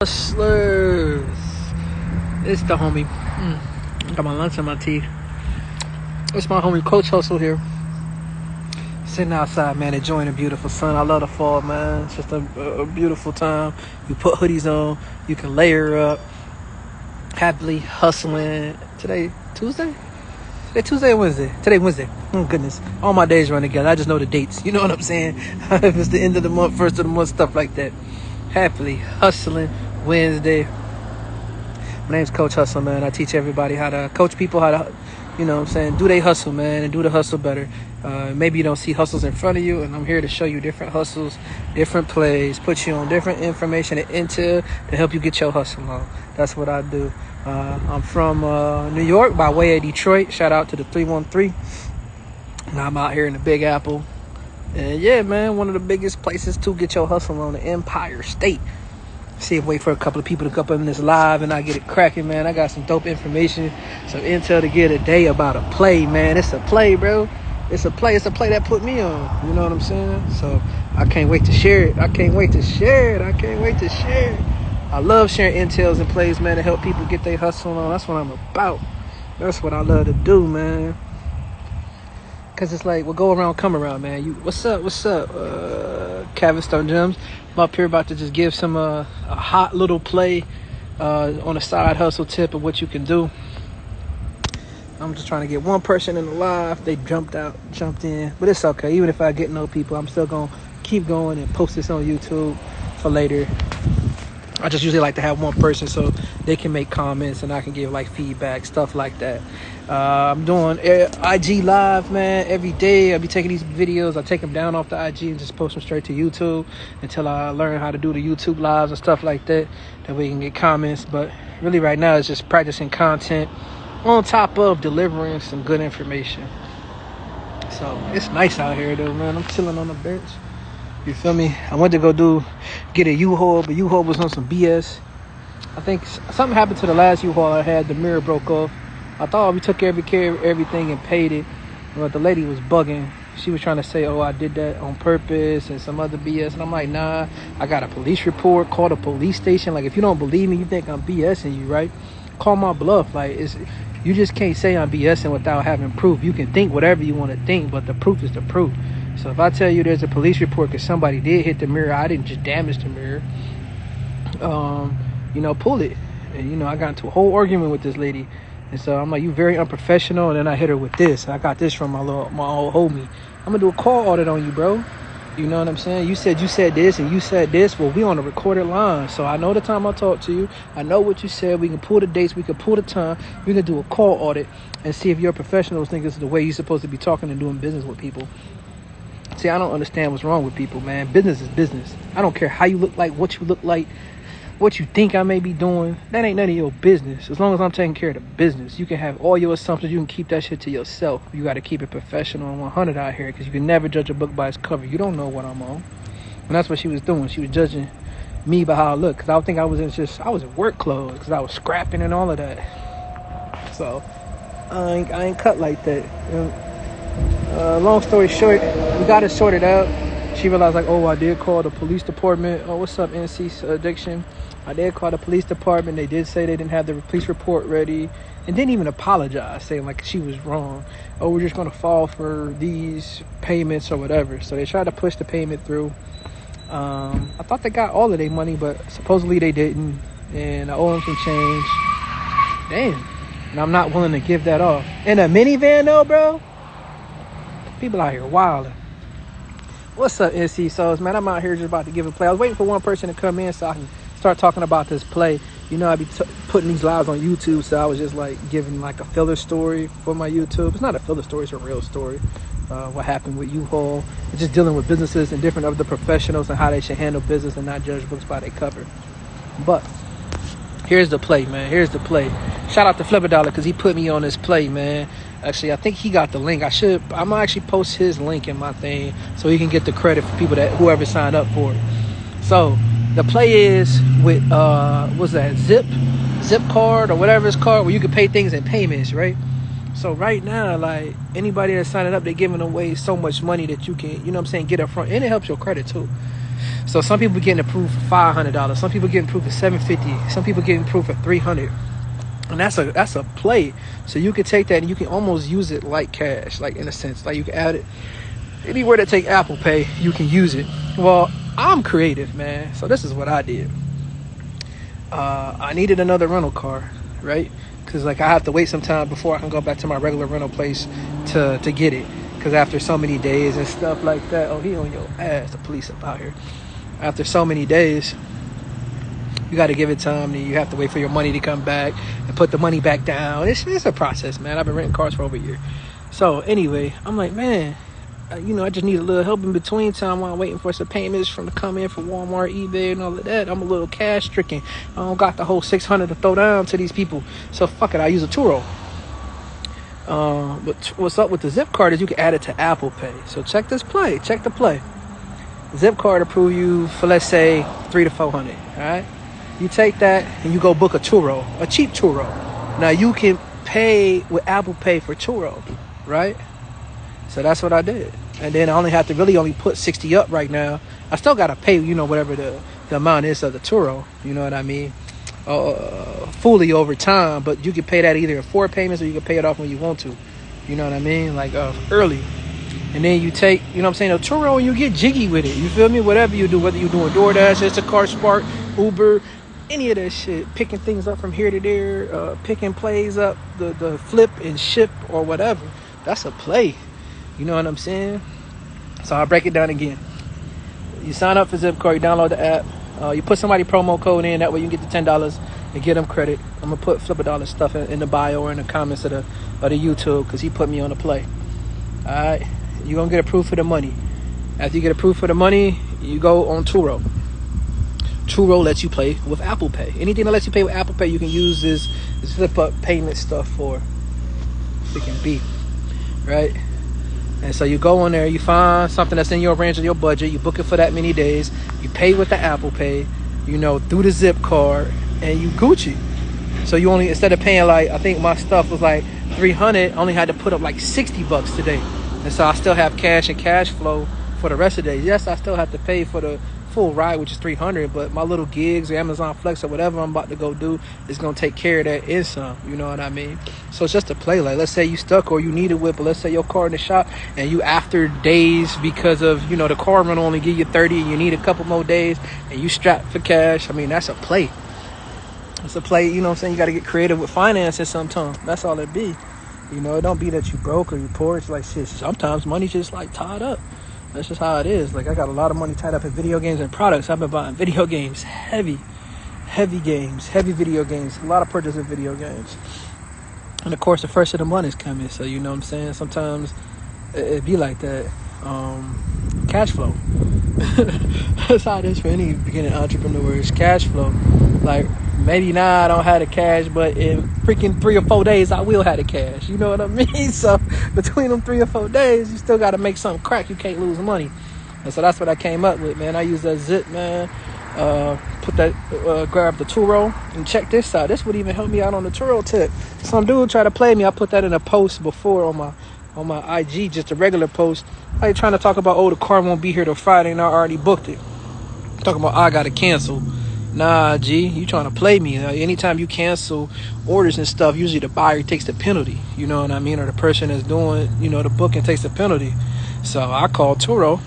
Hustlers. It's the homie. Got my lunch in my teeth. It's my homie Coach Hustle here. Sitting outside, man, enjoying the beautiful sun. I love the fall, man. It's just a beautiful time. You put hoodies on, you can layer up. Happily hustling. Today, Tuesday? Today, Tuesday or Wednesday? Today, Wednesday. Oh, goodness. All my days run together. I just know the dates. You know what I'm saying? If it's the end of the month, first of the month, stuff like that. Happily hustling Wednesday. My name's Coach Hustle, man. I teach everybody how to coach people how to, you know what I'm saying, do they hustle, man, and do the hustle better. Maybe you don't see hustles in front of you, and I'm here to show you different hustles, different plays, put you on different information and intel to help you get your hustle on. That's what I do. I'm from New York by way of Detroit. Shout out to the 313. And I'm out here in the Big Apple. And yeah, man, one of the biggest places to get your hustle on, the Empire State. See, wait for a couple of people to come up in this live and I get it cracking, man. I got some dope information, some intel to get today about a play, man. It's a play, bro. It's a play. It's a play that put me on. You know what I'm saying? So I can't wait to share it. I can't wait to share it. I love sharing intels and plays, man, to help people get their hustle on. That's what I'm about. That's what I love to do, man. Cause it's like, we'll go around, come around, man. What's up? Kevin Stone Gems. I'm up here about to just give some a hot little play on a side hustle tip of what you can do. I'm just trying to get one person in the live. They jumped in, but it's okay. Even if I get no people, I'm still gonna keep going and post this on YouTube for later. I just usually like to have one person so they can make comments and I can give like feedback, stuff like that. I'm doing IG live, man, every day. I'll be taking these videos. I take them down off the IG and just post them straight to YouTube until I learn how to do the YouTube lives and stuff like that. That way you can get comments. But really right now it's just practicing content on top of delivering some good information. So it's nice out here though, man. I'm chilling on the bench. You feel me? I went to get a U-Haul, but U-Haul was on some BS. I think something happened to the last U-Haul I had. The mirror broke off. I thought we took care of everything and paid it, but the lady was bugging. She was trying to say, oh, I did that on purpose and some other BS. And I'm like, nah, I got a police report. Call the police station. Like, if you don't believe me, you think I'm BSing you, right? Call my bluff. Like, you just can't say I'm BSing without having proof. You can think whatever you want to think, but the proof is the proof. So if I tell you there's a police report because somebody did hit the mirror, I didn't just damage the mirror, pull it. And, I got into a whole argument with this lady. And so I'm like, you very unprofessional. And then I hit her with this. I got this from my old homie. I'm going to do a call audit on you, bro. You know what I'm saying? You said this and you said this. Well, we on a recorded line. So I know the time I talked to you. I know what you said. We can pull the dates. We can pull the time. We can do a call audit and see if your professionals think this is the way you're supposed to be talking and doing business with people. See, I don't understand what's wrong with people, man. Business is business. I don't care how you look like, what you look like, what you think I may be doing. That ain't none of your business. As long as I'm taking care of the business, you can have all your assumptions. You can keep that shit to yourself. You got to keep it professional and 100 out here because you can never judge a book by its cover. You don't know what I'm on. And that's what she was doing. She was judging me by how I look because I think I was in work clothes because I was scrapping and all of that. So I ain't cut like that. Long story short, we got it sorted out. She realized like, oh, I did call the police department. Oh, what's up, NC Addiction? I did call the police department. They did say they didn't have the police report ready and didn't even apologize, saying like she was wrong. Oh, we're just going to fall for these payments or whatever. So they tried to push the payment through. I thought they got all of their money, but supposedly they didn't. And I owe them some change. Damn. And I'm not willing to give that off. In a minivan though, bro? People out here wilding. What's up, NC Souls, man? I'm out here just about to give a play. I was waiting for one person to come in so I can start talking about this play. I be putting these lives on YouTube, so I was just like giving like a filler story for my YouTube. It's not a filler story, it's a real story. What happened with U-Haul. It's just dealing with businesses and different other professionals and how they should handle business and not judge books by their cover. But here's the play, man. Here's the play. Shout out to Flipper Dollar because he put me on this play, man. Actually, I think he got the link. I'm gonna actually post his link in my thing so he can get the credit for people whoever signed up for it. So the play is with what's that, Zip card or whatever it's called, where you can pay things in payments, right? So right now, like anybody that's signing up, they're giving away so much money that you can, get up front, and it helps your credit too. So some people getting approved for $500. Some people getting approved for $750. Some people getting approved for $300. And that's a play. So you can take that and you can almost use it like cash, like in a sense. Like you can add it anywhere that take Apple Pay, you can use it. Well, I'm creative, man. So this is what I did. I needed another rental car, right? Because like I have to wait some time before I can go back to my regular rental place to get it. Because after so many days and stuff like that, oh, he on your ass, the police up out here. After so many days, you got to give it time. And you have to wait for your money to come back and put the money back down. It's a process, man. I've been renting cars for over a year. So anyway, I'm like, man, I just need a little help in between time while I'm waiting for some payments to come in from Walmart, eBay, and all of that. I'm a little cash stricken. I don't got the whole $600 to throw down to these people. So fuck it, I use a Turo. But what's up with the Zip card is you can add it to Apple Pay. So check the play. Zip card approve you for, let's say, $300 to $400. All right, you take that and you go book a Turo, a cheap Turo. Now you can pay with Apple Pay for Turo, right? So that's what I did. And then I only have to only put 60 up right now. I still got to pay, whatever the amount is of the Turo. You know what I mean? Fully over time. But you can pay that either in 4 payments or you can pay it off when you want to. You know what I mean? Like early. And then you take, a Turo and you get jiggy with it. You feel me? Whatever you do, whether you're doing DoorDash, Instacart, Spark, Uber, any of that shit. Picking things up from here to there. Picking plays up, the flip and ship or whatever. That's a play. You know what I'm saying? So I'll break it down again. You sign up for Zipcar, you download the app, you put somebody promo code in, that way you can get the $10 and get them credit. I'm gonna put Flip a Dollar stuff in the bio or in the comments of the YouTube because he put me on the play. Alright, you're gonna get approved for the money. After you get approved for the money, you go on Turo. Turo lets you pay with Apple Pay. Anything that lets you pay with Apple Pay, you can use this flip up payment stuff for. Freaking B, right? And so you go on there, you find something that's in your range of your budget, you book it for that many days, you pay with the Apple Pay, through the Zip card, and you Gucci. So you only, instead of paying like, I think my stuff was like $300, I only had to put up like $60 today. And so I still have cash and cash flow for the rest of the days. Yes, I still have to pay for the full ride, which is $300, but my little gigs or Amazon Flex or whatever I'm about to go do is going to take care of that and some. You know what I mean? So it's just a play. Like, let's say you stuck or you need a whip, but let's say your car in the shop and you after days because of, the car rental only give you 30 and you need a couple more days and you strapped for cash. I mean, that's a play. It's a play, you know what I'm saying? You got to get creative with finances sometimes. That's all it be. It don't be that you broke or you poor. It's like, shit, sometimes money just like tied up. That's just how it is. Like, I got a lot of money tied up in video games and products. I've been buying video games, heavy video games, a lot of purchase of video games. And of course, the first of the month is coming. So, you know what I'm saying? Sometimes it be like that. Cash flow. That's how it is for any beginning entrepreneurs. Cash flow. Like, maybe now I don't have the cash, but in freaking 3 or 4 days, I will have the cash. You know what I mean? So between them 3 or 4 days, you still got to make something crack. You can't lose money. And so that's what I came up with, man. I used that Zip, man. Grab the Turo and check this out. This would even help me out on the Turo tip. Some dude tried to play me. I put that in a post before on my IG, just a regular post. I ain't trying to talk about, the car won't be here till Friday and I already booked it. Talking about I gotta cancel. Nah, G, you trying to play me. Anytime you cancel orders and stuff, usually the buyer takes the penalty. You know what I mean? Or the person that's doing, the booking takes the penalty. So I called Turo.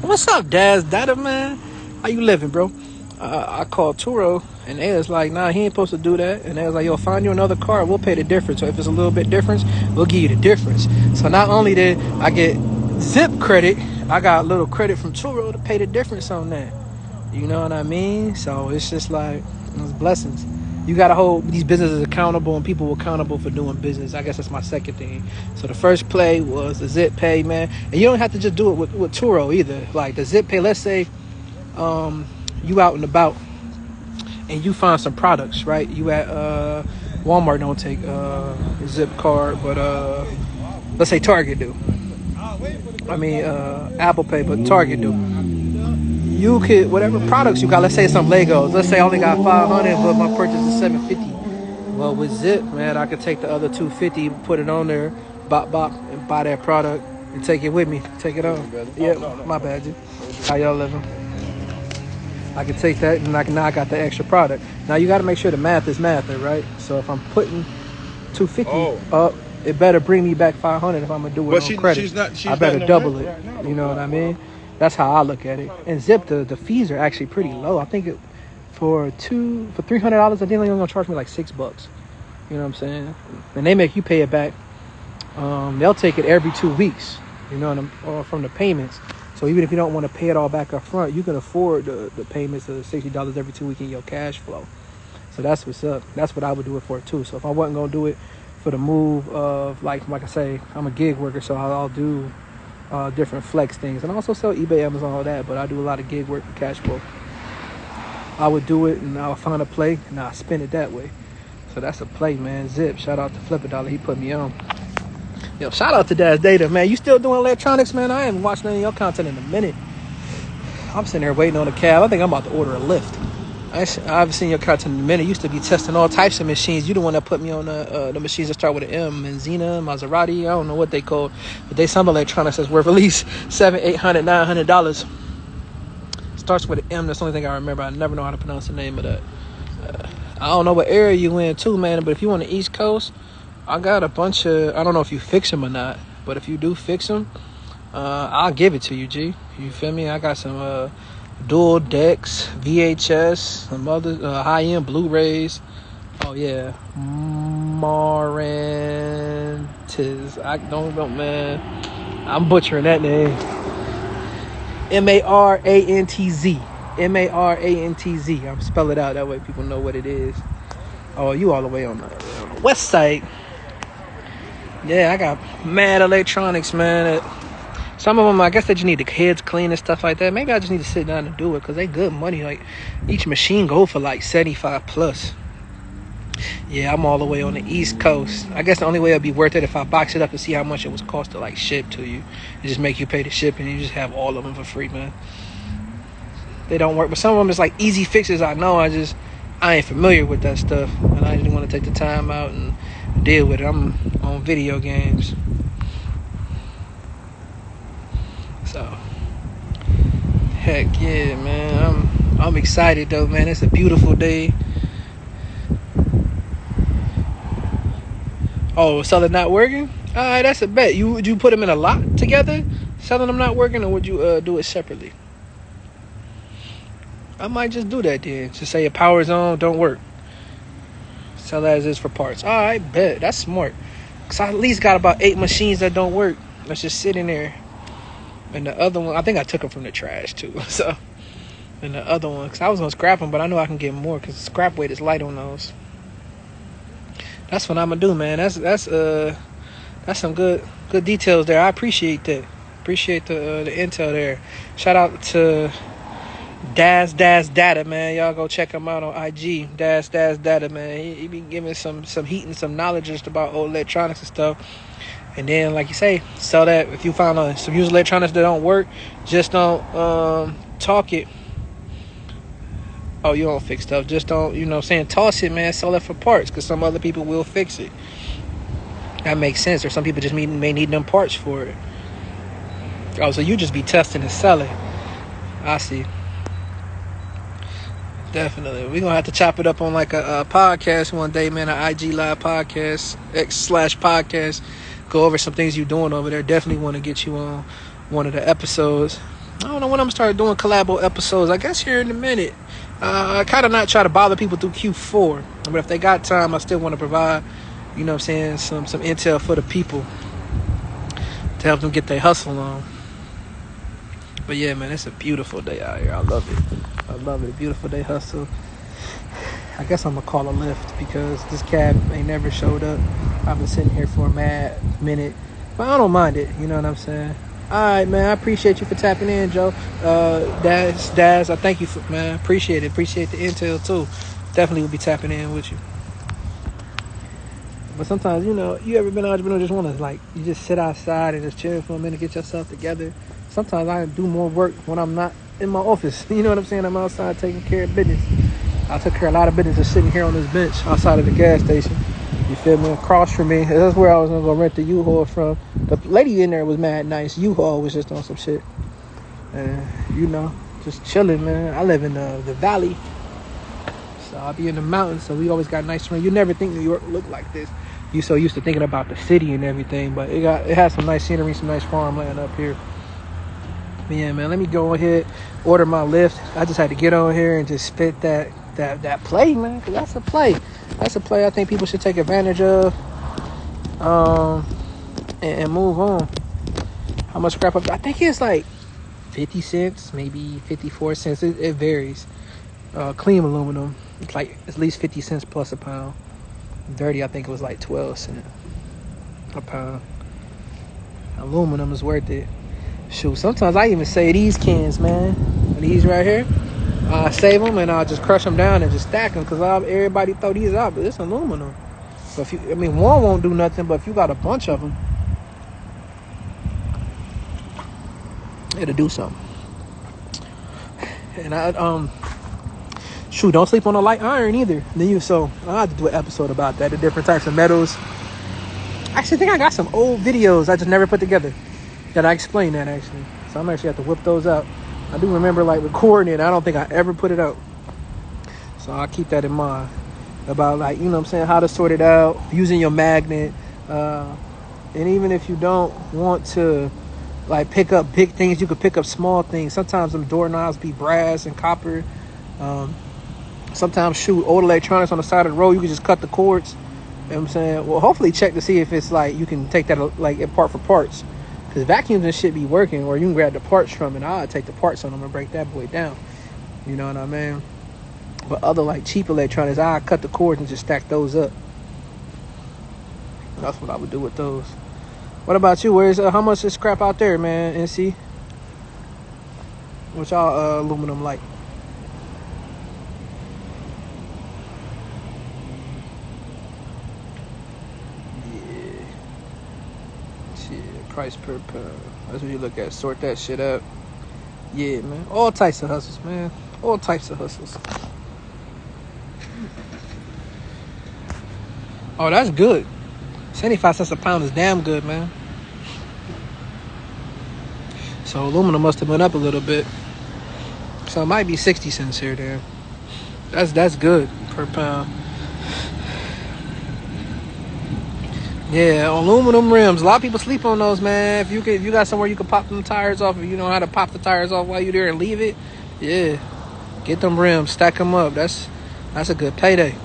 What's up, Dada, man? How you living, bro? I called Turo, and they was like, nah, he ain't supposed to do that. And they was like, yo, find you another car. We'll pay the difference. So if it's a little bit difference, we'll give you the difference. So not only did I get Zip credit, I got a little credit from Turo to pay the difference on that. You know what I mean? So it's just like, it's blessings. You got to hold these businesses accountable and people accountable for doing business. I guess that's my second thing. So the first play was the Zip Pay, man. And you don't have to just do it with Turo either. Like the Zip Pay, let's say you out and about and you find some products, right? You at Walmart don't take Zip card, but let's say Target do. Apple Pay, but Target do. You could, whatever products you got, let's say some Legos. Let's say I only got 500, but my purchase is 750. Well, with Zip, man, I could take the other 250, put it on there, bop, and buy that product and take it with me. Take it on. Yeah, my bad, G. How y'all living? I can take that and now I got the extra product. Now you got to make sure the math is mathing, right? So if I'm putting 250 up, it better bring me back 500 if I'm gonna do it on credit. I better double it. Right, you know what I mean? That's how I look at it. And Zip, the fees are actually pretty low. I think for $300, I think they're only gonna charge me like $6. You know what I'm saying? And they make you pay it back. They'll take it every 2 weeks. You know, or from the payments. So even if you don't want to pay it all back up front, you can afford the payments of $60 every 2 weeks in your cash flow. So that's what's up. That's what I would do it for too. So if I wasn't gonna do it for the move of like I say, I'm a gig worker, so I'll do different flex things, and I also sell eBay, Amazon, all that. But I do a lot of gig work for cash flow. I would do it, and I'll find a play, and I'll spend it that way. So that's a play, man. Zip. Shout out to Flip a Dollar. He put me on. Yo, shout out to Daz Data, man. You still doing electronics, man? I haven't watched any of your content in a minute. I'm sitting there waiting on a cab. I think I'm about to order a lift. I haven't seen your content in a minute. You used to be testing all types of machines. You the one that put me on the machines that start with an M, Benzina, Maserati. I don't know what they call, but they some electronics that's worth at least $700, $800, $900. Starts with an M. That's the only thing I remember. I never know how to pronounce the name of that. I don't know what area you in too, man. But if you on the East Coast, I got a bunch of. I don't know if you fix them or not, but if you do fix them, I'll give it to you, G. You feel me? I got some dual decks, VHS, some other high-end Blu-rays. Oh yeah, Marantiz. I don't know, man. I'm butchering that name. Marantz. Marantz. I'm spell it out that way people know what it is. Oh, you all the way on the west side. Yeah, I got mad electronics, man. Some of them, I guess they just need the heads clean and stuff like that. Maybe I just need to sit down and do it because they good money. Like, each machine go for like 75 plus. Yeah, I'm all the way on the East Coast. I guess the only way it'd be worth it if I box it up and see how much it was cost to like ship to you. It just make you pay the shipping and you just have all of them for free, man. They don't work, but some of them is like easy fixes. I know, I ain't familiar with that stuff, and I didn't want to take the time out and deal with it. I'm on video games. So, heck yeah, man. I'm excited though, man. It's a beautiful day. Oh, selling not working? Alright, that's a bet. Would you put them in a lot together, selling them not working, or would you do it separately? I might just do that then. Just say your power's on, don't work. Sell as is for parts. Alright, bet. That's smart. Cause I at least got about 8 machines that don't work. That's just sitting there. And the other one, I think I took them from the trash too. So, and the other one, because I was going to scrap them, but I know I can get more because the scrap weight is light on those. That's what I'm going to do, man. That's some good details there. I appreciate that. Appreciate the intel there. Shout out to Daz Data, man. Y'all go check him out on IG. Daz Data, man. He be giving some heat and some knowledge just about old electronics and stuff. And then, like you say, sell that. If you find some used electronics that don't work, just don't talk it. Oh, you don't fix stuff. Just don't, toss it, man. Sell it for parts because some other people will fix it. That makes sense. Or some people just may need them parts for it. Oh, so you just be testing and selling. I see. Definitely. We're going to have to chop it up on like a podcast one day, man. An IG Live podcast, X/podcast. Go over some things you're doing over there. Definitely want to get you on one of the episodes. I don't know when I'm going to start doing collabo episodes. I guess here in a minute. I kind of not try to bother people through Q4. But if they got time, I still want to provide, some intel for the people to help them get their hustle on. But yeah, man, it's a beautiful day out here. I love it. A beautiful day hustle. I guess I'm going to call a lift because this cab ain't never showed up. I've been sitting here for a mad minute. But I don't mind it. You know what I'm saying? All right, man. I appreciate you for tapping in, Joe. Daz, I thank you for, man. Appreciate it. Appreciate the intel, too. Definitely will be tapping in with you. But sometimes, you ever been an entrepreneur, just want to, you just sit outside and just chill for a minute, get yourself together. Sometimes I do more work when I'm not in my office. You know what I'm saying? I'm outside taking care of business. I took care of a lot of business just sitting here on this bench outside of the gas station. You feel me? Across from me. That's where I was going to go rent the U-Haul from. The lady in there was mad nice. U-Haul was just on some shit. And, just chilling, man. I live in the valley, so I'll be in the mountains. So we always got nice rain. You never think New York looked like this. You so used to thinking about the city and everything, but it has some nice scenery, some nice farmland up here. But yeah, man. Let me go ahead, order my Lyft. I just had to get on here and just spit that play, man. 'Cause that's a play. That's a play I think people should take advantage of. And move on. How much scrap up? I think it's like 50 cents, maybe 54 cents. It varies. Clean aluminum, it's like at least 50 cents plus a pound. Dirty, I think it was like 12 cents a pound. Aluminum is worth it. Shoot, sometimes I even say these cans, man. These right here, I save them and I'll just crush them down and just stack them because everybody throw these out, but it's aluminum. So if one won't do nothing, but if you got a bunch of them, it'll do something. And don't sleep on the light iron either. So I'll have to do an episode about that, the different types of metals. Actually, I think I got some old videos I just never put together that I explain that actually. So I'm actually have to whip those out. I do remember like recording it. I don't think I ever put it out. So I'll keep that in mind about like, you know what I'm saying, how to sort it out, using your magnet. And even if you don't want to like pick up big things, you could pick up small things. Sometimes them doorknobs be brass and copper. Sometimes old electronics on the side of the road, you can just cut the cords. You know what I'm saying? Well, hopefully check to see if it's like you can take that like apart for parts. Because vacuums and shit be working, or you can grab the parts from it. I'll take the parts on them and break that boy down. You know what I mean? But other like cheap electronics, I'll cut the cords and just stack those up. That's what I would do with those. What about you? How much is scrap out there, man? NC? What y'all aluminum like? Yeah. Shit, price per pound. That's what you look at. Sort that shit up. Yeah, man. All types of hustles, man. All types of hustles. Oh, that's good. 75 cents a pound is damn good, man. So aluminum must have went up a little bit. So it might be 60 cents here, there. That's good per pound. Yeah, aluminum rims. A lot of people sleep on those, man. If you got somewhere you can pop them tires off, if you know how to pop the tires off while you're there and leave it, yeah, get them rims, stack them up. That's a good payday.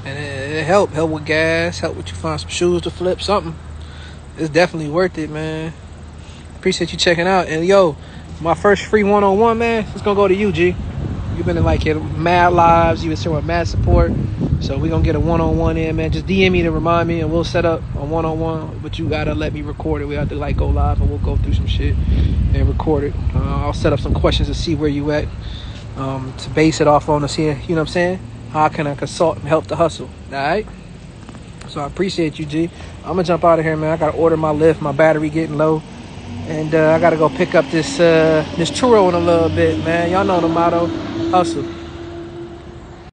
And it help with gas, help with you find some shoes to flip, something. It's definitely worth it, man. Appreciate you checking out. And yo, my first free one-on-one, man, it's gonna go to you, G. You've been in like mad lives, you've been showing mad support. So we're gonna get a one-on-one in, man. Just DM me to remind me and we'll set up a one-on-one, but you gotta let me record it. We have to like go live and we'll go through some shit and record it. I'll set up some questions to see where you at, to base it off on to see, you know what I'm saying? How can I consult and help the hustle? All right. So I appreciate you, G. I'm gonna jump out of here, man. I gotta order my Lyft. My battery getting low, and I gotta go pick up this churro in a little bit, man. Y'all know the motto: hustle.